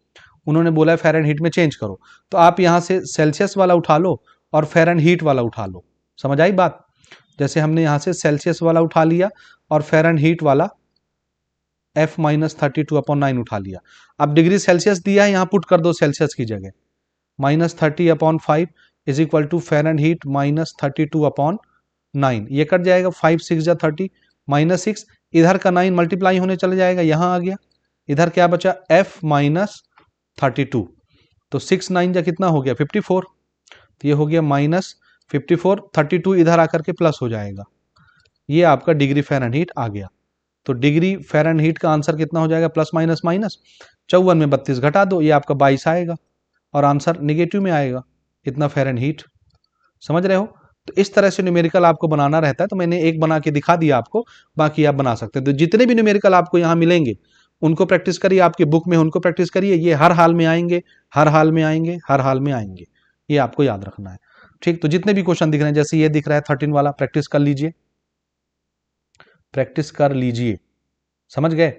उन्होंने बोला है फ़ारेनहीट में चेंज करो, तो आप यहां से सेल्सियस वाला उठा लो और फ़ारेनहीट वाला उठा लो। समझ आई बात? जैसे हमने यहां से सेल्सियस वाला उठा लिया और फ़ारेनहीट वाला F-32/9 उठा लिया। अब डिग्री सेल्सियस दिया है, यहां पुट कर दो सेल्सियस की जगह, -30/5 इज इक्वल टू फ़ारेनहीट -32/9। ये कट जाएगा, 5 6 जा 30, -6, इधर का 9 मल्टीप्लाई होने चले जाएगा, यहां आ गया, इधर क्या बचा? F-32, तो 6 9 जा कितना हो गया? 54, तो ये हो गया -54, 32 इधर आकर के प्लस हो जाएगा, ये आपका डिग्री फ़ारेनहीट आ गया। तो डिग्री फ़ारेनहीट का आंसर कितना हो जाएगा? प्लस माइनस माइनस, 54 में 32 घटा दो, ये आपका 22 आएगा और आंसर निगेटिव में आएगा, इतना फ़ारेनहीट। समझ रहे हो? तो इस तरह से न्यूमेरिकल आपको बनाना रहता है। तो मैंने एक बना के दिखा दिया आपको, बाकी आप बना सकते हैं। तो जितने भी न्यूमेरिकल आपको यहाँ मिलेंगे उनको प्रैक्टिस करिए, आपकी बुक में उनको प्रैक्टिस करिए। ये हर हाल में आएंगे, हर हाल में आएंगे, हर हाल में आएंगे, ये आपको याद रखना है। ठीक, तो जितने भी क्वेश्चन दिख रहे हैं, जैसे ये दिख रहा है 13 वाला, प्रैक्टिस कर लीजिए, प्रैक्टिस कर लीजिए। समझ गए?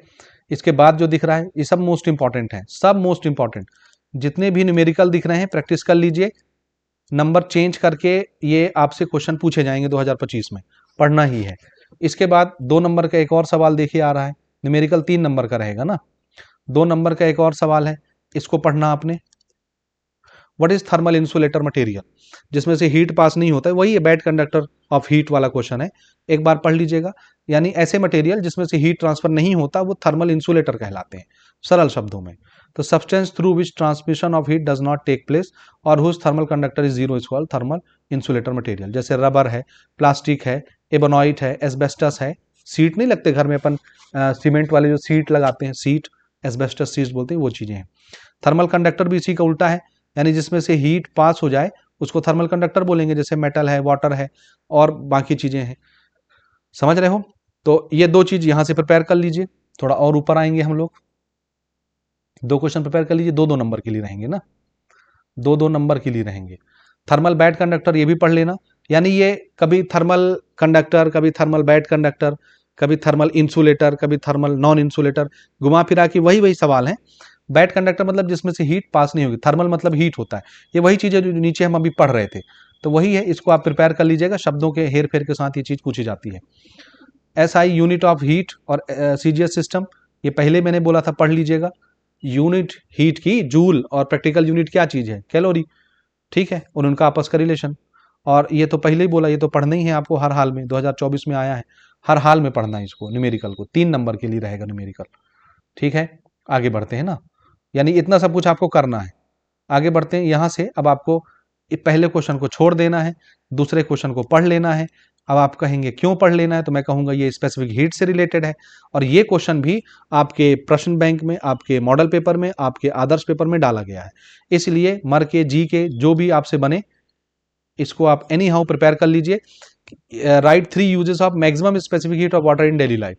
इसके बाद जो दिख रहा है ये सब मोस्ट इंपॉर्टेंट है, सब मोस्ट इंपॉर्टेंट। जितने भी न्यूमेरिकल दिख रहे हैं प्रैक्टिस कर लीजिए, नंबर चेंज करके ये आपसे क्वेश्चन पूछे जाएंगे 2025 में, पढ़ना ही है। इसके बाद 2 नंबर का एक और सवाल देखिए आ रहा है, न्यूमेरिकल 3 नंबर का रहेगा ना, 2 नंबर का एक और सवाल है, इसको पढ़ना आपने। What is thermal insulator material, जिसमें से हीट पास नहीं होता है, वही बैड कंडक्टर ऑफ हीट वाला क्वेश्चन है, एक बार पढ़ लीजिएगा। यानी ऐसे मटेरियल जिसमें से हीट ट्रांसफर नहीं होता वो थर्मल इंसुलेटर कहलाते हैं, सरल शब्दों में। तो substance through which transmission of heat does not take place और whose thermal conductor is zero is called thermal insulator material. जैसे रबर है, प्लास्टिक है, एबोनॉइट है, एस्बेस्टस है, सीट नहीं लगते घर में अपन, सीमेंट वाले जो सीट लगाते हैं, सीट, एस्बेस्टस सीट बोलते हैं, वो चीजें हैं। थर्मल कंडक्टर भी इसी का उल्टा है, यानी जिसमें से हीट पास हो जाए उसको थर्मल कंडक्टर बोलेंगे, जैसे मेटल है, वाटर है और बाकी चीजें हैं। समझ रहे हो? तो ये 2 चीज यहां से प्रिपेयर कर लीजिए, थोड़ा और ऊपर आएंगे हम लोग। 2 क्वेश्चन प्रिपेयर कर लीजिए, 2 नंबर के लिए रहेंगे ना, 2 नंबर के लिए रहेंगे। थर्मल बैड कंडक्टर ये भी पढ़ लेना, यानी ये कभी थर्मल कंडक्टर, कभी थर्मल बैड कंडक्टर, कभी थर्मल इंसुलेटर, कभी थर्मल नॉन इंसुलेटर, घुमा फिरा के वही सावाल है। बैड कंडक्टर मतलब जिसमें से हीट पास नहीं होगी, थर्मल मतलब हीट होता है, ये वही चीजें जो नीचे हम अभी पढ़ रहे थे, तो वही है, इसको आप प्रिपेयर कर लीजिएगा। शब्दों के हेर फेर के साथ ये चीज पूछी जाती है। SI यूनिट ऑफ हीट और CGS सिस्टम, ये पहले मैंने बोला था, पढ़ लीजिएगा। यूनिट हीट की जूल और प्रैक्टिकल यूनिट क्या चीज है? कैलोरी। ठीक है, और उनका आपस का रिलेशन, और ये तो पहले ही बोला, ये तो पढ़ना ही है आपको हर हाल में, 2024 में आया है, हर हाल में पढ़ना है इसको, न्यूमेरिकल को, 3 नंबर के लिए रहेगा न्यूमेरिकल। ठीक है, आगे बढ़ते हैं ना, यानी इतना सब कुछ आपको करना है। आगे बढ़ते हैं यहां से, अब आपको पहले क्वेश्चन को छोड़ देना है, दूसरे क्वेश्चन को पढ़ लेना है। अब आप कहेंगे क्यों पढ़ लेना है, तो मैं कहूंगा ये स्पेसिफिक हीट से रिलेटेड है, और ये क्वेश्चन भी आपके प्रश्न बैंक में, आपके मॉडल पेपर में, आपके आदर्श पेपर में डाला गया है। इसलिए मर के, जी के, जो भी आपसे बने, इसको आप एनी हाउ प्रिपेयर कर लीजिए। Right 3 uses of maximum specific heat of water in daily life,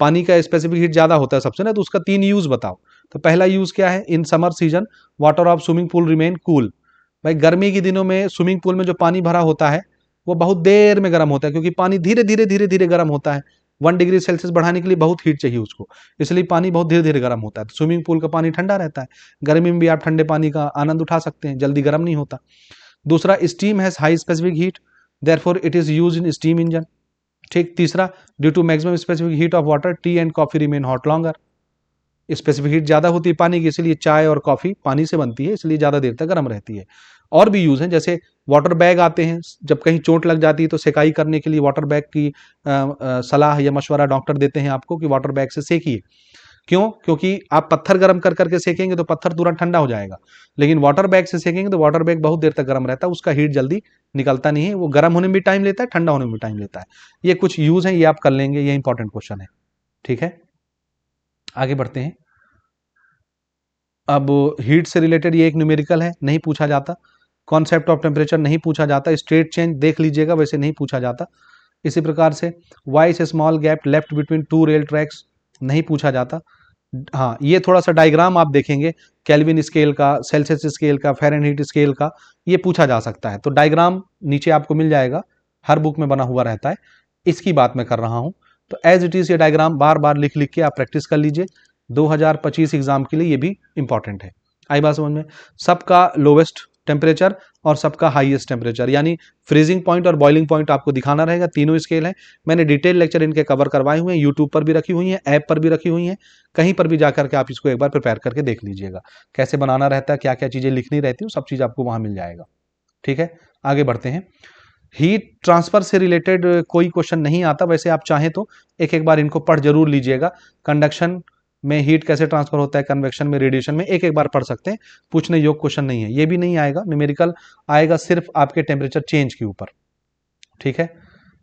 पानी का स्पेसिफिक हीट ज़्यादा होता है सबसे ना, तो उसका 3 यूज़ बताओ। तो पहला यूज़ क्या है, in summer season water of swimming pool remain cool. भाई गर्मी के दिनों में स्विमिंग पूल में जो पानी भरा होता है वो बहुत देर में गर्म होता है, क्योंकि पानी धीरे धीरे धीरे धीरे गर्म होता है। 1 डिग्री सेल्सियस बढ़ाने के लिए बहुत हीट चाहिए उसको, इसलिए पानी बहुत धीरे धीरे गर्म होता है। तो स्विमिंग पूल का पानी ठंडा रहता है, गर्मी में भी आप ठंडे पानी का आनंद उठा सकते हैं, जल्दी गर्म नहीं होता। दूसरा, steam has high specific heat, therefore it is use in steam engine. ठीक। तीसरा, due to maximum specific heat of water tea and coffee remain hot longer. Specific heat ज़्यादा होती है पानी की, इसलिए चाय और कॉफ़ी पानी से बनती है, इसलिए ज़्यादा देर तक गर्म रहती है। और भी यूज़ हैं, जैसे वाटर बैग आते हैं, जब कहीं चोट लग जाती है तो सेकाई करने के लिए वाटर बैग की सलाह या मशवरा डॉक्टर देते हैं आपको कि वाटर बैग से सेकिए। क्यों? क्योंकि आप पत्थर गर्म कर करके सेकेंगे तो पत्थर तुरंत ठंडा हो जाएगा, लेकिन वाटर बैग से सेकेंगे तो वाटर बैग बहुत देर तक गर्म रहता है, उसका हीट जल्दी निकलता नहीं है, वो गर्म होने में भी टाइम लेता है, ठंडा होने में भी टाइम लेता है। ये कुछ यूज़ हैं, ये आप कर लेंगे, ये इंपॉर्टेंट क्वेश्चन है। ठीक है, आगे बढ़ते हैं। अब हीट से रिलेटेड ये एक न्यूमेरिकल है, नहीं पूछा जाता। कॉन्सेप्ट ऑफ टेम्परेचर नहीं पूछा जाता। स्ट्रेट चेंज देख लीजिएगा, वैसे नहीं पूछा जाता। इसी प्रकार से why is small gap left between 2 rail tracks, नहीं पूछा जाता। हाँ, ये थोड़ा सा डायग्राम आप देखेंगे केल्विन स्केल का, सेल्सियस स्केल का, फ़ारेनहीट स्केल का, ये पूछा जा सकता है। तो डायग्राम नीचे आपको मिल जाएगा, हर बुक में बना हुआ रहता है, इसकी बात मैं कर रहा हूँ। तो एज इट इज़ ये डायग्राम बार बार लिख लिख के आप प्रैक्टिस कर लीजिए, 2025 एग्जाम के लिए ये भी इंपॉर्टेंट है। आई बात समझ में? सबका लोवेस्ट टेम्परेचर और सबका हाईएस्ट टेम्परेचर, यानी फ्रीजिंग पॉइंट और बॉइलिंग पॉइंट आपको दिखाना रहेगा। तीनों स्केल हैं, मैंने डिटेल लेक्चर इनके कवर करवाए हुए हैं, यूट्यूब पर भी रखी हुई हैं, ऐप पर भी रखी हुई हैं, कहीं पर भी जाकर के आप इसको एक बार प्रिपेयर करके देख लीजिएगा, कैसे बनाना रहता है, क्या क्या चीज़ें लिखनी रहती है, सब चीज़ आपको वहाँ मिल जाएगा। ठीक है, आगे बढ़ते हैं। हीट ट्रांसफर से रिलेटेड कोई क्वेश्चन नहीं आता, वैसे आप चाहें तो एक एक बार इनको पढ़ जरूर लीजिएगा। कंडक्शन में हीट कैसे ट्रांसफर होता है, कन्वेक्शन में, रेडिएशन में, एक एक बार पढ़ सकते हैं, पूछने योग्य क्वेश्चन नहीं है। ये भी नहीं आएगा, न्यूमेरिकल आएगा सिर्फ आपके टेम्परेचर चेंज के ऊपर। ठीक है,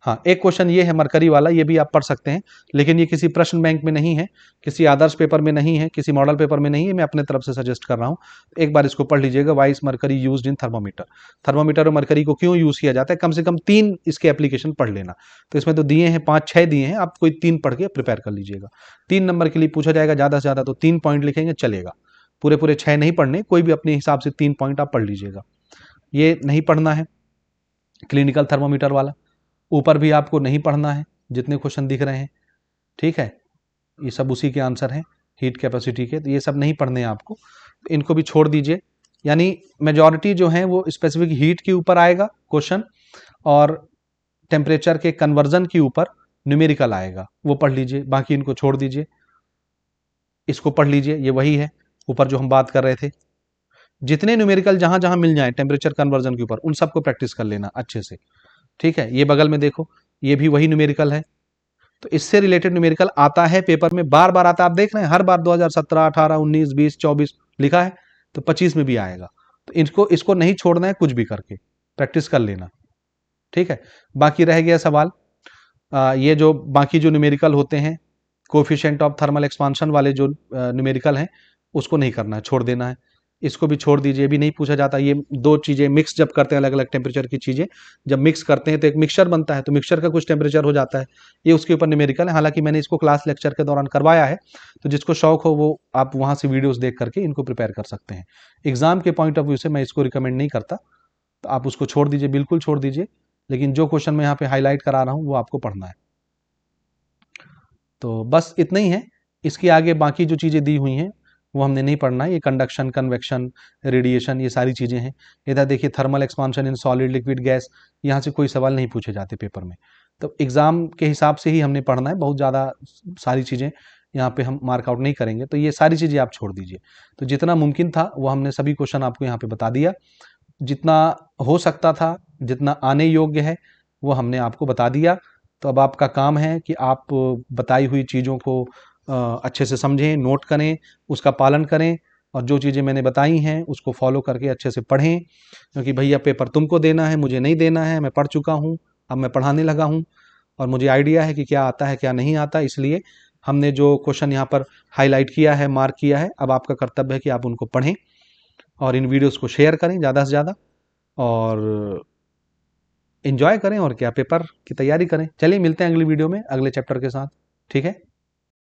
हाँ, एक क्वेश्चन ये है मरकरी वाला, ये भी आप पढ़ सकते हैं, लेकिन ये किसी प्रश्न बैंक में नहीं है, किसी आदर्श पेपर में नहीं है, किसी मॉडल पेपर में नहीं है, मैं अपने तरफ से सजेस्ट कर रहा हूँ। एक बार इसको पढ़ लीजिएगा, why is mercury used in thermometer. Thermometer और मरकरी को क्यों यूज किया जाता है, कम से कम 3 इसके एप्लीकेशन पढ़ लेना। तो इसमें तो दिए हैं 5-6 दिए हैं, आप कोई 3 पढ़ के प्रिपेयर कर लीजिएगा। 3 नंबर के लिए पूछा जाएगा, ज़्यादा से ज़्यादा तो 3 पॉइंट लिखेंगे चलेगा, पूरे पूरे 6 नहीं पढ़ने, कोई भी अपने हिसाब से 3 पॉइंट आप पढ़ लीजिएगा। ये नहीं पढ़ना है क्लिनिकल थर्मोमीटर वाला, ऊपर भी आपको नहीं पढ़ना है, जितने क्वेश्चन दिख रहे हैं। ठीक है, ये सब उसी के आंसर हैं हीट कैपेसिटी के, तो ये सब नहीं पढ़ने हैं आपको, इनको भी छोड़ दीजिए। यानी मेजॉरिटी जो है वो स्पेसिफिक हीट के ऊपर आएगा क्वेश्चन, और टेम्परेचर के कन्वर्जन के ऊपर न्यूमेरिकल आएगा, वो पढ़ लीजिए, बाकी इनको छोड़ दीजिए। इसको पढ़ लीजिए, ये वही है ऊपर जो हम बात कर रहे थे। जितने न्यूमेरिकल जहां जहां मिल जाए टेम्परेचर कन्वर्जन के ऊपर, उन सबको प्रैक्टिस कर लेना अच्छे से। ठीक है, ये बगल में देखो, ये भी वही न्यूमेरिकल है। तो इससे रिलेटेड न्यूमेरिकल आता है पेपर में, बार बार आता है, आप देख रहे हैं हर बार 2017, 18, 19, 20, 24 लिखा है, तो 25 में भी आएगा। तो इसको नहीं छोड़ना है, कुछ भी करके प्रैक्टिस कर लेना। ठीक है, बाकी रह गया सवाल, ये जो बाकी जो न्यूमेरिकल होते हैं, कोफिशिएंट ऑफ थर्मल एक्सपांशन वाले जो न्यूमेरिकल हैं, उसको नहीं करना है, छोड़ देना है। इसको भी छोड़ दीजिए, भी नहीं पूछा जाता। ये दो चीज़ें मिक्स जब करते हैं, अलग अलग टेम्परेचर की चीज़ें जब मिक्स करते हैं तो एक मिक्सचर बनता है, तो मिक्सचर का कुछ टेम्परेचर हो जाता है, ये उसके ऊपर न्यूमेरिकल है। हालांकि मैंने इसको क्लास लेक्चर के दौरान करवाया है, तो जिसको शौक हो वो आप वहाँ से वीडियोस देख करके इनको प्रिपेयर कर सकते हैं। एग्जाम के पॉइंट ऑफ व्यू से मैं इसको रिकमेंड नहीं करता, तो आप उसको छोड़ दीजिए, बिल्कुल छोड़ दीजिए। लेकिन जो क्वेश्चन मैं यहाँ पे हाईलाइट करा रहा हूँ वो आपको पढ़ना है। तो बस इतना ही है, इसके आगे बाकी जो चीज़ें दी हुई हैं वो हमने नहीं पढ़ना है। ये कंडक्शन, कन्वेक्शन, रेडिएशन, ये सारी चीज़ें हैं। इधर देखिए thermal expansion in solid liquid gas, यहाँ से कोई सवाल नहीं पूछे जाते पेपर में, तो एग्ज़ाम के हिसाब से ही हमने पढ़ना है। बहुत ज़्यादा सारी चीज़ें यहाँ पे हम मार्कआउट नहीं करेंगे, तो ये सारी चीज़ें आप छोड़ दीजिए। तो जितना मुमकिन था वो हमने सभी क्वेश्चन आपको यहाँ पे बता दिया, जितना हो सकता था, जितना आने योग्य है वो हमने आपको बता दिया। तो अब आपका काम है कि आप बताई हुई चीज़ों को अच्छे से समझें, नोट करें, उसका पालन करें, और जो चीज़ें मैंने बताई हैं उसको फॉलो करके अच्छे से पढ़ें, क्योंकि भैया पेपर तुमको देना है, मुझे नहीं देना है। मैं पढ़ चुका हूँ, अब मैं पढ़ाने लगा हूँ, और मुझे आइडिया है कि क्या आता है क्या नहीं आता। इसलिए हमने जो क्वेश्चन यहाँ पर हाईलाइट किया है, मार्क किया है, अब आपका कर्तव्य है कि आप उनको पढ़ें और इन वीडियोज़ को शेयर करें ज़्यादा से ज़्यादा, और एंजॉय करें, और क्या पेपर की तैयारी करें। चलिए मिलते हैं अगली वीडियो में अगले चैप्टर के साथ। ठीक है।